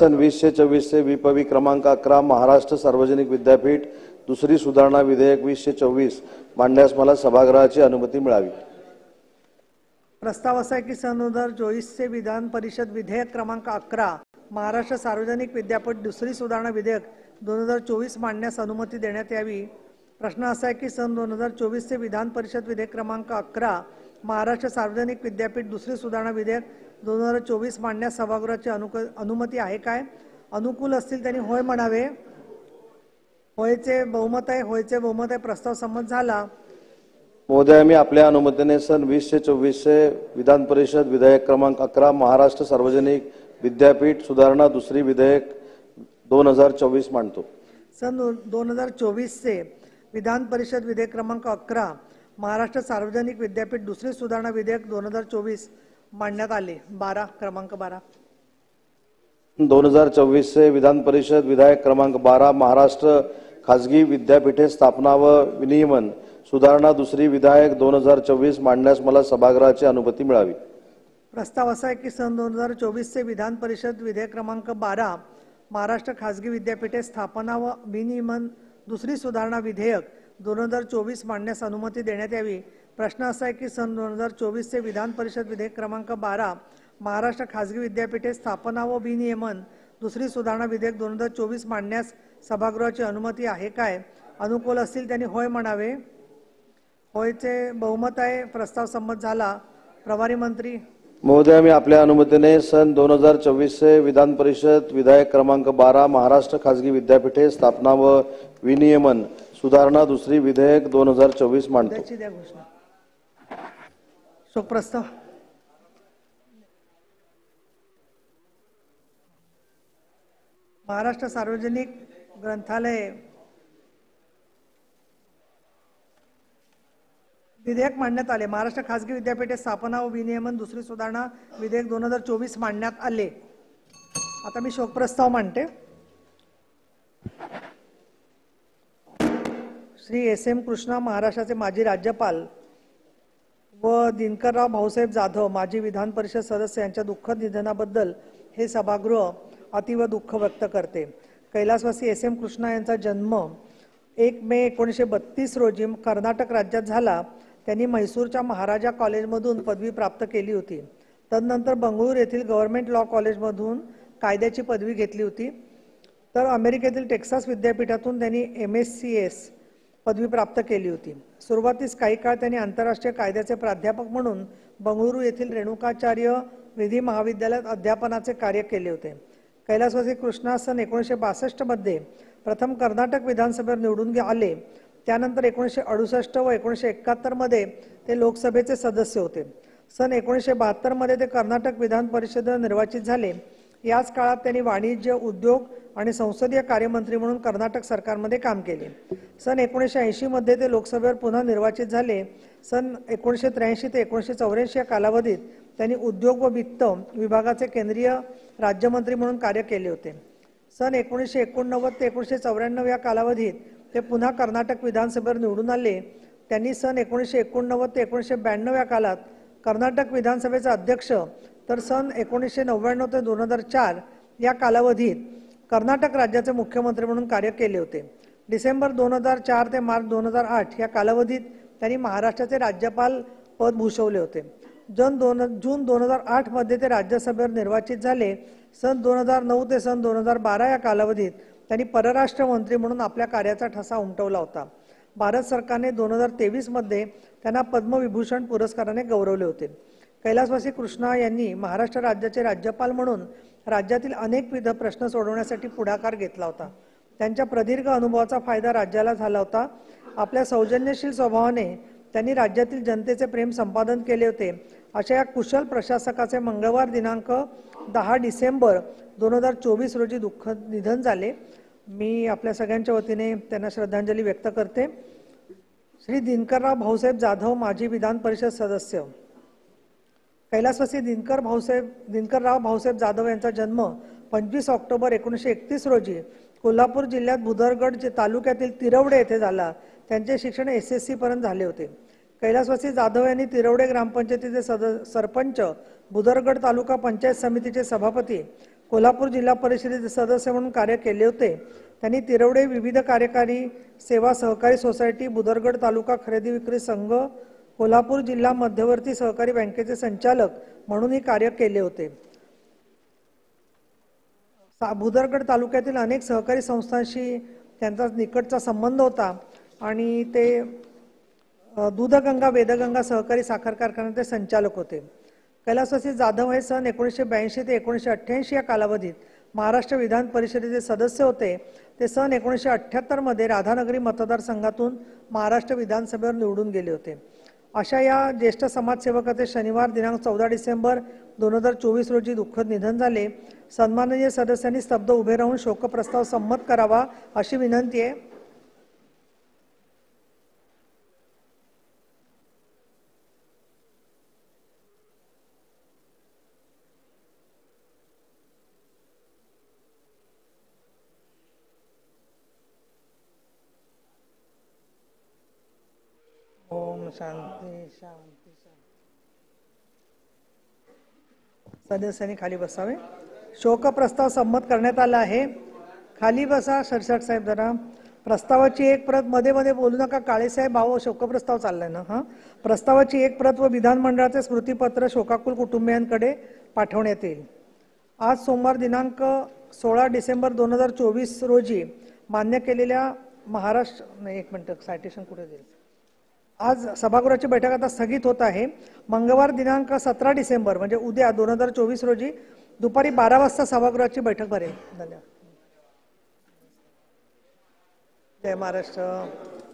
सन 2024 विपवी क्रमांक 11 महाराष्ट्र सार्वजनिक विद्यापीठ दुसरी सुधारणा विधेयक 2024 मांडण्यास मला सभागृहाची अनुमती मिळावी। प्रस्ताव असा आहे की सन 2024 विधान परिषद विधेयक क्रमांक 11 महाराष्ट्र सार्वजनिक विद्यापीठ दुसरी सुधारणा विधेयक 2024 मांडण्यास अनुमती देण्यात यावी। प्रश्न असा आहे की सन 2024 विधान परिषद विधेयक क्रमांक 11 महाराष्ट्र सार्वजनिक विद्यापीठ दुसरी सुधारणा विधेयक 2024 मांडण्यास सभागृहाची अनुमती आहे काय? अनुकूल असतील त्यांनी होय म्हणावे। होयचे बहुमत आहे, होयचे बहुमत आहे। प्रस्ताव संमत झाला। महोदय, मी आपल्या अनुमतीने सन 2024 विधान परिषद विधेयक क्रमांक 11 महाराष्ट्र सार्वजनिक विद्यापीठ सुधारणा दुसरी विधेयक 2024 मांडतो। सन 2024 विधान परिषद विधेयक क्रमांक 11 महाराष्ट्र सार्वजनिक विद्यापीठ दुसरी सुधारणा विधेयक 2024 मांडण्यात आले। 12 क्रमांक 12 2024 विधान परिषद विधेयक क्रमांक 12 महाराष्ट्र खाजगी विद्यापीठे स्थापना व विनियमन सुधारणा दुसरी विधेयक 2024 मांडण्यास मला सभागृहाची अनुमती मिळावी। प्रस्ताव असा आहे की सन 2024 विधान परिषद विधेयक क्रमांक 12 महाराष्ट्र खाजगी विद्यापीठे स्थापना व विनियमन दुसरी सुधारणा विधेयक 2024 मांडण्यास अनुमती देण्यात यावी। प्रश्न असा आहे की सन 2024 विधान परिषद विधेयक क्रमांक 12 महाराष्ट्र खाजगी विद्यापीठे स्थापना व विनियमन दुसरी सुधारणा विधेयक 2024 मांडण्यास सभागृहाची अनुमती आहे काय? अनुकूल असतील त्यांनी होय म्हणावे। होयचे बहुमत आहे। प्रस्ताव संमत झाला। प्रभारी मंत्री महोदय, मी आपल्या अनुमतीने सन 2024 विधान परिषद विधेयक क्रमांक 12 महाराष्ट्र खाजगी विद्यापीठे स्थापना व विनियमन सुधारणा दुसरी विधेयक 2024 मांडतो। शोक प्रस्ताव महाराष्ट्र सार्वजनिक ग्रंथालय विधेयक मांडण्यात आले। महाराष्ट्र खाजगी विद्यापीठे स्थापना व विनियमन दुसरी सुधारणा विधेयक 2024 मांडण्यात आले। आता मी शोक प्रस्ताव मांडते। श्री SM कृष्णा महाराष्ट्राचे माजी राज्यपाल व दिनकरराव भाऊसाहेब जाधव माजी विधान परिषद सदस्य यांच्या दुःखद निधनाबद्दल हे सभागृह अतीव दुःख व्यक्त करते। कैलासवासी SM कृष्णा यांचा जन्म 1 मे 1932 रोजी कर्नाटक राज्यात झाला। त्यांनी म्हैसूरच्या महाराजा कॉलेजमधून पदवी प्राप्त केली होती। तदनंतर बंगळुरू येथील गव्हर्नमेंट लॉ कॉलेजमधून कायद्याची पदवी घेतली होती। तर अमेरिकेतील टेक्सास विद्यापीठातून त्यांनी MSCS पदवी प्राप्त केली होती। सुरुवातीस काही काळ त्यांनी आंतरराष्ट्रीय कायद्याचे प्राध्यापक म्हणून बंगळुरू येथील रेणुकाचार्य विधी महाविद्यालयात अध्यापनाचे कार्य केले होते। कैलासवासी कृष्णा सन 1962 मध्ये प्रथम कर्नाटक विधानसभेवर निवडून आले। त्यानंतर 1968 व 1971 मध्ये ते लोकसभेचे सदस्य होते। सन 1972 मध्ये ते कर्नाटक विधान परिषदेवर निर्वाचित झाले। याच काळात त्यांनी वाणिज्य, उद्योग आणि संसदीय कार्यमंत्री म्हणून कर्नाटक सरकारमध्ये काम केले। सन 1980 मध्ये ते लोकसभेवर पुन्हा निर्वाचित झाले। सन 1983 ते 1984 या कालावधीत त्यांनी उद्योग व वित्त विभागाचे केंद्रीय राज्यमंत्री म्हणून कार्य केले होते। सन 1989 ते 1994 या कालावधीत ते पुन्हा कर्नाटक विधानसभेवर निवडून आले। त्यांनी सन 1989 ते 1992 या काळात कर्नाटक विधानसभेचे अध्यक्ष तर सन 1999 ते 2004 या कालावधीत कर्नाटक राज्याचे मुख्यमंत्री म्हणून कार्य केले होते। डिसेंबर 2004 ते मार्च 2008 या कालावधीत त्यांनी महाराष्ट्राचे राज्यपाल पद भूषवले होते। जून 2008 मध्ये ते राज्यसभेवर निर्वाचित झाले। सन 2009 ते सन 2012 या कालावधीत त्यांनी परराष्ट्र मंत्री म्हणून आपल्या कार्याचा ठसा उमटवला होता। भारत सरकारने 2023 मध्ये त्यांना पद्मविभूषण पुरस्काराने गौरवले होते। कैलासवासी कृष्णा यांनी महाराष्ट्र राज्याचे राज्यपाल म्हणून राज्यातील अनेकविध प्रश्न सोडवण्यासाठी पुढाकार घेतला होता। त्यांच्या प्रदीर्घ अनुभवाचा फायदा राज्याला झाला होता। आपल्या सौजन्यशील स्वभावाने त्यांनी राज्यातील जनतेचे प्रेम संपादन केले होते। अशा या कुशल प्रशासकाचे मंगळवार दिनांक 10 डिसेंबर 2024 रोजी दुःखद निधन झाले। मी आपल्या सगळ्यांच्या वतीने त्यांना श्रद्धांजली व्यक्त करते। श्री दिनकरराव भाऊसाहेब जाधव माजी विधान परिषद सदस्य। कैलासवासी दिनकरराव भाऊसाहेब जाधव यांचा जन्म 25 ऑक्टोबर 1931 रोजी कोल्हापूर जिल्ह्यात भुदरगड तालुक्यातील तिरवडे येथे झाला। त्यांचे शिक्षण SSC पर्यंत झाले होते। कैलासवासी जाधव यांनी तिरवडे ग्रामपंचायतीचे सरपंच, भुदरगड तालुका पंचायत समितीचे सभापती, कोल्हापूर जिल्हा परिषदेचे सदस्य म्हणून कार्य केले होते. त्यांनी तिरवडे विविध कार्यकारी सेवा सहकारी सोसायटी, बुदरगड तालुका खरेदी विक्री संघ, कोल्हापूर जिल्हा मध्यवर्ती सहकारी बँकेचे संचालक म्हणूनही कार्य केले होते. बुदरगड तालुक्यातील अनेक सहकारी संस्थांशी त्यांचा निकटचा संबंध होता आणि ते दूधगंगा वेदगंगा सहकारी साखर कारखान्याचे संचालक होते. कैलासवासी जाधव हे सन 1982 ते 1988 या कालावधीत महाराष्ट्र विधान परिषदेचे सदस्य होते. ते सन 1978 मध्ये राधानगरी मतदारसंघातून महाराष्ट्र विधानसभेवर निवडून गेले होते. अशा या ज्येष्ठ समाजसेवकाचे शनिवार दिनांक 14 डिसेंबर 2024 रोजी दुःखद निधन झाले. सन्माननीय सदस्यांनी स्तब्ध उभे राहून शोकप्रस्ताव संमत करावा अशी विनंती आहे. ओम शांती शांती. सदस्यांनी खाली बसावे. शोकप्रस्ताव संमत करण्यात आला आहे. खाली बसा. सरसाट साहेब जरा प्रस्तावाची एक प्रत, मध्ये मध्ये बोलू नका. काळेसाहेब भाऊ, शोकप्रस्ताव चाललाय ना. प्रस्तावाची एक प्रत व विधानमंडळाचे स्मृतिपत्र शोकाकुल कुटुंबियांकडे पाठवण्यात येईल. आज सोमवार दिनांक 16 डिसेंबर 2024 रोजी मान्य केलेल्या महाराष्ट्र एक मिनिट सायटेशन कुठे देईल. आज सभागृहाची बैठक आता स्थगित होत आहे. मंगळवार दिनांक 17 डिसेंबर म्हणजे उद्या 2024 रोजी दुपारी 12 वाजता सभागृहाची बैठक भरेल. धन्यवाद. जय महाराष्ट्र.